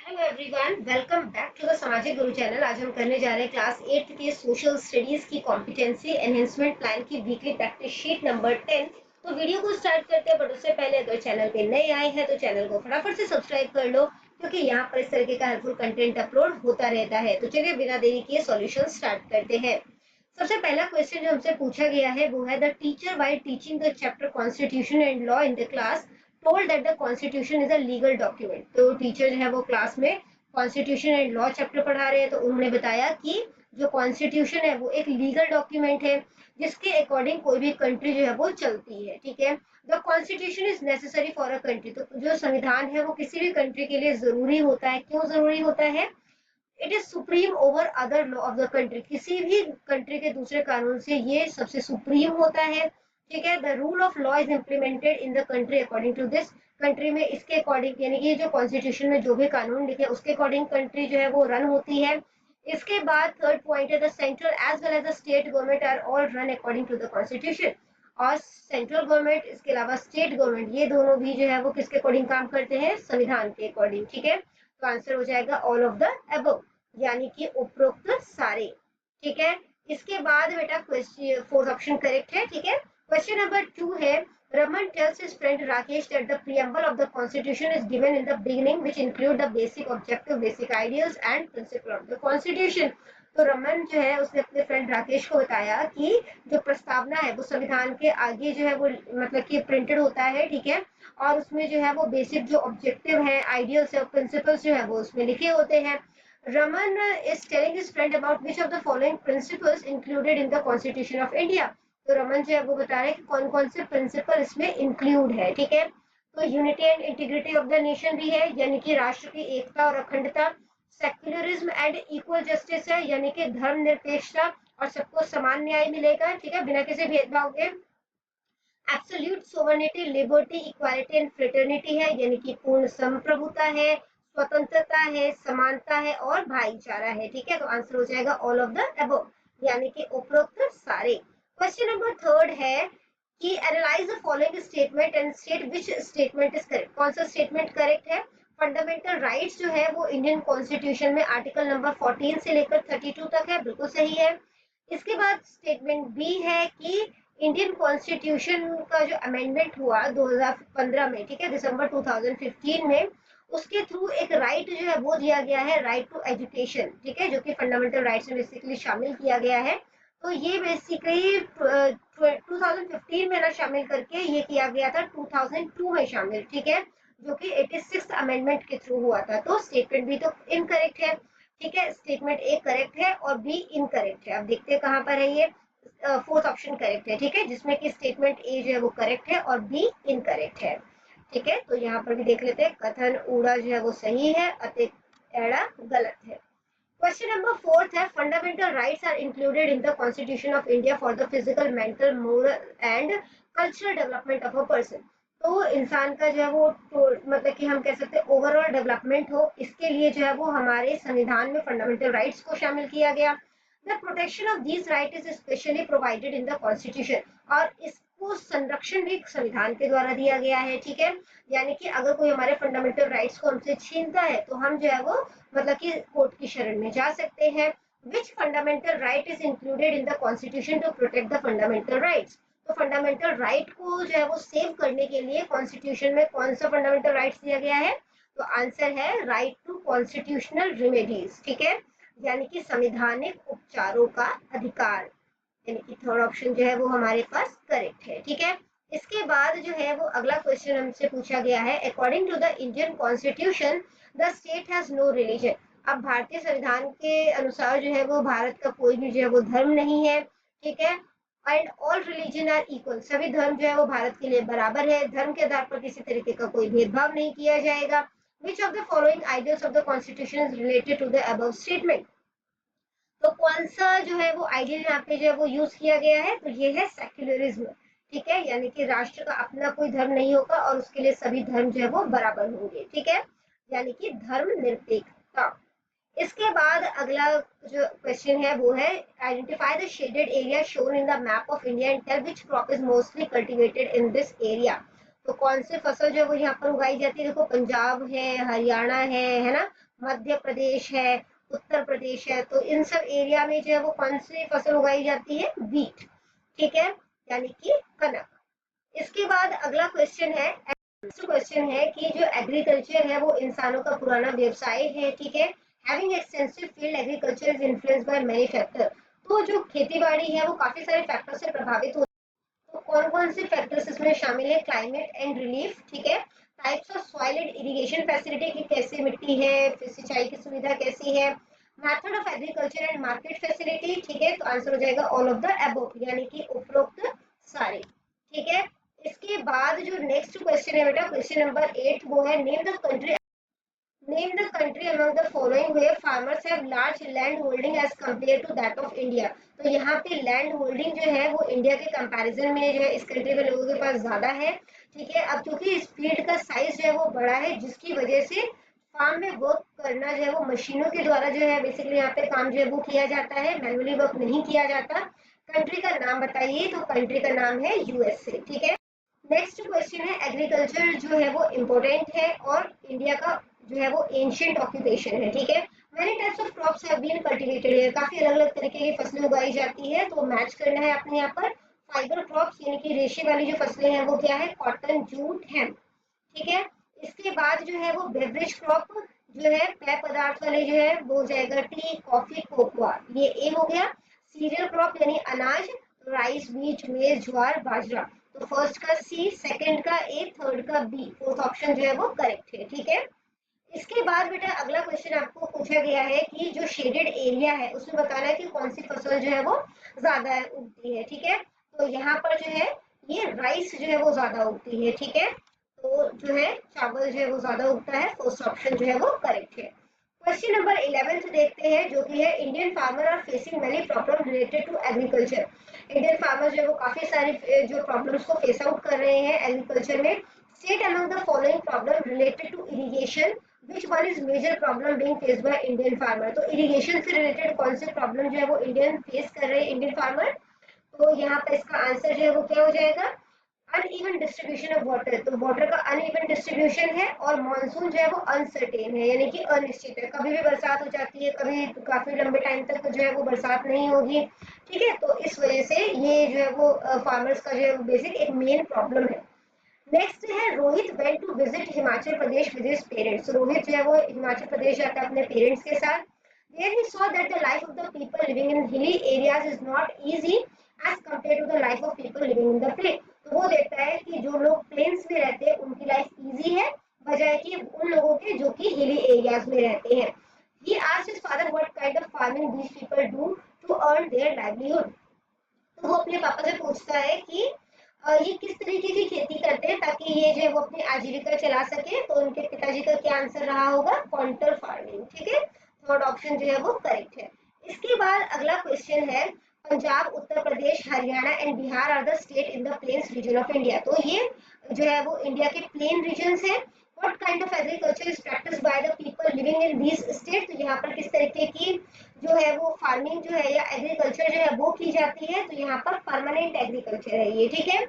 Hello everyone, welcome back to the Samajik Guru channel. आज हम करने जा रहे हैं क्लास 8 के सोशल स्टडीज की कॉम्पिटेंसी एनहेंसमेंट प्लान की वीकली प्रैक्टिस शीट नंबर 10। तो वीडियो को स्टार्ट करते हैं, बट उससे पहले अगर चैनल पे नए आए हैं तो चैनल को फटाफट से सब्सक्राइब कर लो, क्योंकि यहाँ पर इस तरीके का हेल्पफुल कंटेंट अपलोड होता रहता है। तो चलिए बिना देरी किए सॉल्यूशन स्टार्ट करते हैं। सबसे पहला क्वेश्चन जो हमसे पूछा गया है वो है, the teacher while teaching the chapter constitution and law in the class told that the constitution is a legal document. तो टीचर जो है वो क्लास में कॉन्स्टिट्यूशन एंड लॉ चैप्टर पढ़ा रहे हैं, तो उन्होंने बताया कि जो कॉन्स्टिट्यूशन है वो एक लीगल डॉक्यूमेंट है जिसके अकॉर्डिंग कोई भी कंट्री जो है वो चलती है। ठीक है, the constitution is necessary for a country. तो जो संविधान है वो किसी भी कंट्री के लिए जरूरी होता है। क्यों जरूरी होता है? It is supreme over other law of the country. किसी भी कंट्री के दूसरे कानून से ये सबसे सुप्रीम होता है। ठीक है, the rule of law is implemented in the country according to this. Country में इसके अकॉर्डिंग, यानी कि जो कॉन्स्टिट्यूशन में जो भी कानून लिखे उसके अकॉर्डिंग कंट्री जो है वो रन होती है। इसके बाद थर्ड पॉइंट है, the central as well as the state government are all run according to the constitution. और सेंट्रल गवर्नमेंट, इसके अलावा स्टेट गवर्नमेंट, ये दोनों भी जो है वो किसके अकॉर्डिंग काम करते हैं? संविधान के अकॉर्डिंग। ठीक है, तो आंसर हो जाएगा ऑल ऑफ द अबव, यानी कि उपरोक्त सारे। ठीक है, इसके बाद बेटा क्वेश्चन फोर्थ ऑप्शन करेक्ट है। ठीक है, क्वेश्चन नंबर 2 है, Raman tells his friend Rakesh that the preamble of the constitution is given in the beginning, which include the basic objective, basic ideals and principle of the constitution। तो रमन जो है उसने अपने friend Rakesh को बताया कि जो प्रस्तावना है वो संविधान के आगे जो है वो मतलब कि प्रिंटेड होता है। ठीक है, और उसमें जो है वो बेसिक जो ऑब्जेक्टिव है, आइडियल्स है, प्रिंसिपल्स जो है वो उसमें लिखे होते हैं। Raman is telling his friend about which of the following principles included in the Constitution of India। तो रमन जो है वो बता रहे हैं कि कौन कौन से प्रिंसिपल इसमें इंक्लूड है। ठीक है, तो unity and integrity of the nation भी है, यानी कि राष्ट्र की एकता और अखंडता। सेक्युलरिज्म एंड इक्वल जस्टिस है, यानी कि धर्मनिरपेक्षता और सबको समान न्याय मिलेगा। ठीक है, बिना किसी भेदभाव के। Absolute sovereignty, liberty, equality and fraternity है, यानी कि पूर्ण संप्रभुता है, स्वतंत्रता है, समानता है और भाईचारा है। ठीक है, तो आंसर हो जाएगा ऑल ऑफ द अबव, यानी कि उपरोक्त सारे। क्वेश्चन नंबर थर्ड है कि analyse the following statement and state which statement is correct. कौन सा स्टेटमेंट करेक्ट है? फंडामेंटल राइट्स जो है वो इंडियन कॉन्स्टिट्यूशन में आर्टिकल नंबर 14 से लेकर 32 तक है, बिल्कुल सही है। इसके बाद स्टेटमेंट बी है कि इंडियन कॉन्स्टिट्यूशन का जो अमेंडमेंट हुआ 2015 में, ठीक है, दिसंबर 2015 में, उसके थ्रू एक राइट जो है वो दिया गया है, राइट टू एजुकेशन। ठीक है, जो कि फंडामेंटल राइट्स में बेसिकली शामिल किया गया है। तो ये बेसिकली 2015 में ना शामिल करके ये किया गया था 2002 में शामिल। ठीक है, जो कि 86th अमेंडमेंट के थ्रू हुआ था। तो स्टेटमेंट बी तो इनकरेक्ट है। ठीक है, स्टेटमेंट ए करेक्ट है और बी इनकरेक्ट है। अब देखते हैं कहाँ पर है ये। फोर्थ ऑप्शन करेक्ट है। ठीक है, जिसमें कि स्टेटमेंट ए जो है वो करेक्ट है और बी इनकरेक्ट है। ठीक है, तो यहाँ पर भी देख लेते हैं। कथन ऊड़ा जो है वो सही है, अतिक एड़ा गलत है। क्वेश्चन नंबर फोर्थ है, fundamental rights are included in the constitution of India for the physical, mental, moral and cultural development of a person. तो इंसान का जो है वो तो मतलब कि हम कह सकते हैं ओवरऑल डेवलपमेंट हो, इसके लिए जो है वो हमारे संविधान में फंडामेंटल राइट्स को शामिल किया गया। The protection of these right is specially provided in the constitution, और इसको संरक्षण भी संविधान के द्वारा दिया गया है। ठीक है, यानी कि अगर कोई हमारे फंडामेंटल राइट्स को हमसे छीनता है तो हम जो है वो मतलब कि कोर्ट की शरण में जा सकते हैं। Which fundamental right is included in the constitution to protect the fundamental rights. तो फंडामेंटल राइट को जो है वो सेव करने के लिए कॉन्स्टिट्यूशन में कौन सा फंडामेंटल राइट्स दिया गया है? तो आंसर है राइट टू कॉन्स्टिट्यूशनल रेमेडीज। ठीक है, यानी कि संवैधानिक उपचारों का अधिकार, यानी कि थर्ड ऑप्शन जो है वो हमारे पास करेक्ट है। ठीक है, इसके बाद जो है वो अगला क्वेश्चन हमसे पूछा गया है, according to the Indian constitution the state has no religion. अब भारतीय संविधान के अनुसार जो है वो भारत का कोई भी जो है वो धर्म नहीं है। ठीक है, and all religion are equal, सभी धर्म जो है वो भारत के लिए बराबर है, धर्म के आधार पर किसी तरीके का कोई भेदभाव नहीं किया जाएगा। Which of the following ideals of the constitution is related to the above statement. तो कौन सा जो है वो आइडियल यहाँ पे जो है वो यूज किया गया है? तो ये है सेक्युलरिज्म। ठीक है, यानी कि राष्ट्र का अपना कोई धर्म नहीं होगा और उसके लिए सभी धर्म जो है वो बराबर होंगे। ठीक है, यानी कि धर्म निरपेक्षता। इसके बाद अगला जो क्वेश्चन है वो है, identify the shaded area shown in the map of India and tell which crop is mostly cultivated in this area. तो कौन सी फसल जो है वो यहाँ पर उगाई जाती है? देखो, पंजाब है, हरियाणा है ना, मध्य प्रदेश है, उत्तर प्रदेश है, तो इन सब एरिया में जो है वो कौन सी फसल उगाई जाती है? व्हीट, ठीक है, यानी कि कनक। इसके बाद अगला क्वेश्चन है, क्वेश्चन है कि जो एग्रीकल्चर है वो इंसानों का पुराना व्यवसाय है, ठीक है। Having extensive field agriculture is influenced by many factor. तो जो खेती बाड़ी है वो काफी सारे फैक्टर से प्रभावित होती है। तो कौन कौन से फैक्टर्स इसमें शामिल है? क्लाइमेट एंड रिलीफ, ठीक है। Types of soil and irrigation facility की कैसी मिट्टी है, फिर सिंचाई की सुविधा कैसी है, method of agriculture and market facility, ठीक है। तो आंसर हो जाएगा ऑल ऑफ द अबव, यानी कि उपरोक्त सारे, ठीक है। इसके बाद जो नेक्स्ट क्वेश्चन है बेटा, क्वेश्चन नंबर 8, वो है name the country among the following where farmers have large land holding as compare to that of India. तो यहाँ पे लैंड होल्डिंग जो है वो इंडिया के कंपैरिजन में जो है इस कंट्री में लोगों के पास ज्यादा है, ठीक है। अब क्योंकि इस फील्ड का साइज जो है वो बड़ा है, जिसकी वजह से फार्म में वर्क करना जो है वो मशीनों के द्वारा जो है बेसिकली यहाँ पे काम जो है वो किया जाता है, मैनुअली वर्क नहीं किया जाता। कंट्री का नाम बताइए, तो कंट्री का नाम है यूएसए, ठीक है। नेक्स्ट क्वेश्चन है, एग्रीकल्चर जो है वो इम्पोर्टेंट है और इंडिया का जो है वो एंशिएंट ऑक्यूपेशन है, ठीक है। Many types of crops have been cultivated है, काफी अलग अलग तरीके की फसलें उगाई जाती है। तो मैच करना है आपने यहाँ पर। फाइबर क्रॉप्स यानी कि रेशे वाली जो फसलें हैं वो क्या है? कॉटन, जूट, हेम्प, ठीक है। इसके बाद जो है वो बेवरेज क्रॉप जो है पेय पदार्थ वाले जो है वो हो जाएगा टी, कॉफी, कोकोआ, ये ए हो गया। सीरियल क्रॉप यानी अनाज, राइस, व्हीट, मेज, ज्वार, बाजरा। तो फर्स्ट का सी, सेकंड का ए, थर्ड का बी, फोर्थ ऑप्शन जो है वो करेक्ट है, ठीक है। इसके बाद बेटा अगला क्वेश्चन आपको पूछा गया है कि जो शेडेड एरिया है उसमें बताना है कि कौन सी फसल जो है वो ज्यादा उगती है, ठीक है। तो यहाँ पर जो है ये राइस जो है वो ज्यादा उगती है, ठीक है। तो जो है चावल जो है वो ज्यादा उगता है, फर्स्ट ऑप्शन जो है वो करेक्ट है। क्वेश्चन नंबर 11 देखते हैं, जो कि है Indian farmer are facing many problem related to agriculture. Indian farmer जो है वो काफी सारी जो प्रॉब्लम्स को फेस आउट कर रहे हैं एग्रीकल्चर में। State among the following problem related to irrigation, which one is major problem being faced by Indian farmer. तो इरिगेशन से रिलेटेड कौन से प्रॉब्लम जो है वो इंडियन फेस कर रहे हैं इंडियन फार्मर? तो यहाँ पर इसका आंसर जो है वो क्या हो जाएगा? Uneven distribution of water. तो वाटर का अनइवन डिस्ट्रीब्यूशन है और मॉनसून जो है वो अनसर्टेन है, यानी कि अनिश्चित है, कभी भी बरसात हो जाती है, कभी काफी लंबे टाइम तक जो है वो बरसात नहीं होगी, ठीक है। तो इस वजह से ये जो है वो फार्मर्स का जो है बेसिक एक मेन प्रॉब्लम है। नेक्स्ट है, Rohit went to visit Himachal Pradesh with his parents. Rohit जो है वो हिमाचल प्रदेश जाता है अपने पेरेंट्स के साथ। There he saw that the life of the people living in hilly areas is not easy as compared to the life of people living in the plain. तो वो देखता है कि जो लोग प्लेन्स में रहते हैं उनकी लाइफ इजी है, बजाय कि उन लोगों के जो कि हिली एरियाज में रहते हैं। He asked his father what kind of farming these people do to earn their livelihood. तो वो अपने पापा से पूछता है कि ये किस तरीके की खेती करते हैं ताकि ये जो है वो अपनी आजीविका चला सके। तो उनके पिताजी का क्या आंसर रहा होगा? कॉन्टर फार्मिंग, ठीक है। थर्ड ऑप्शन जो है वो करेक्ट है। इसके बाद अगला क्वेश्चन है, Punjab, Uttar Pradesh, Haryana and Bihar are the state in the plains region of India. तो ये जो है वो इंडिया के प्लेन रीजन है। What kind of agriculture is practice by the people living in these state. तो यहाँ पर किस तरीके की जो है वो फार्मिंग जो है या एग्रीकल्चर जो है वो की जाती है? तो यहाँ पर परमानेंट एग्रीकल्चर है ये, ठीक है।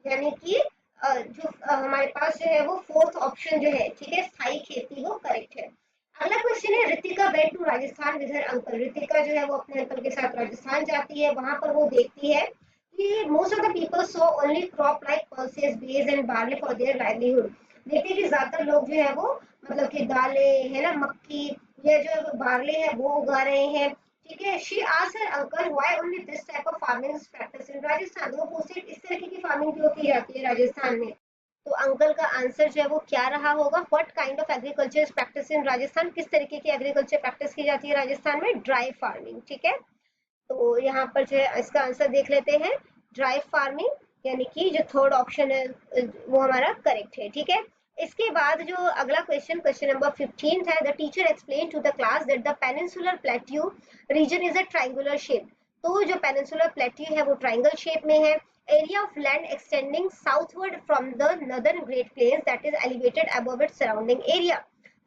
यानी कि जो हमारे पास जो है वो फोर्थ ऑप्शन जो है, ठीक है, स्थायी खेती, वो करेक्ट है। अगला क्वेश्चन है, Ritika went to Rajasthan with her uncle. Ritika जो है वो अपने अंकल के साथ राजस्थान जाती है, वहां पर वो देखती है कि most of the people sow only crop like pulses, bajra and barley for their livelihood. देखिए कि ज्यादातर लोग जो है वो मतलब कि दालें है ना, मक्की, ये जो बार्ली है वो उगा रहे हैं, ठीक है। She asked her uncle why only this type of farming is practised in Rajasthan. वो पूछते इस तरीके की फार्मिंग क्यों की जाती है राजस्थान में? तो अंकल का आंसर जो है वो क्या रहा होगा? What kind of agriculture is practice in Rajasthan. किस तरीके की एग्रीकल्चर प्रैक्टिस की जाती है राजस्थान में? ड्राई फार्मिंग, ठीक है। तो यहाँ पर जो है इसका आंसर देख लेते हैं, ड्राई फार्मिंग, यानी कि जो थर्ड ऑप्शन है वो हमारा करेक्ट है, ठीक है। इसके बाद जो अगला क्वेश्चन, क्वेश्चन नंबर 15 है, the teacher explain to the class that the peninsular plateau region is a triangular shape. तो जो पेनिनसुलर प्लेट्यू है वो ट्रायंगल शेप में है। Area of land extending southward from the northern great plains that is elevated above its surrounding area.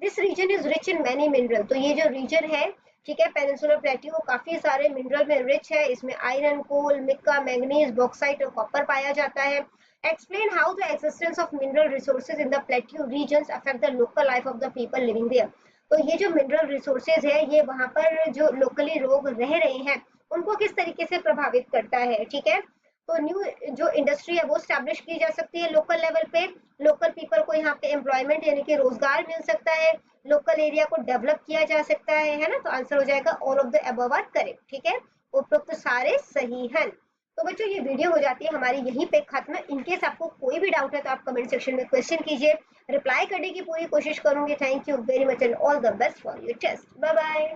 This region is rich in many mineral. तो ये जो reason है, ठीक है, पेनिनसुलर प्लेट्यू काफी सारे मिनरल में रिच है। इसमें iron, coal, mica, manganese, bauxite और कॉपर पाया जाता है। Explain how the existence of mineral resources in the plateau regions affect the local life of the people living there. तो ये जो मिनरल रिसोर्सेज है ये वहां पर जो लोकली लोग रह रहे हैं उनको किस तरीके से प्रभावित करता है, ठीक है। तो न्यू जो इंडस्ट्री है वो स्टैब्लिश की जा सकती है लोकल लेवल पे, लोकल पीपल को यहाँ पे एम्प्लॉयमेंट यानी कि रोजगार मिल सकता है, लोकल एरिया को डेवलप किया जा सकता है ना। तो आंसर हो जाएगा all of the above are correct, ठीक है। उपरोक्त सारे सही हैं। तो बच्चों ये वीडियो हो जाती है हमारी यहीं पे खत्म। इनकेस आपको कोई भी डाउट है तो आप कमेंट सेक्शन में क्वेश्चन कीजिए, रिप्लाई करने की पूरी कोशिश करूंगी। Thank you very much and all the best for your test. Bye bye.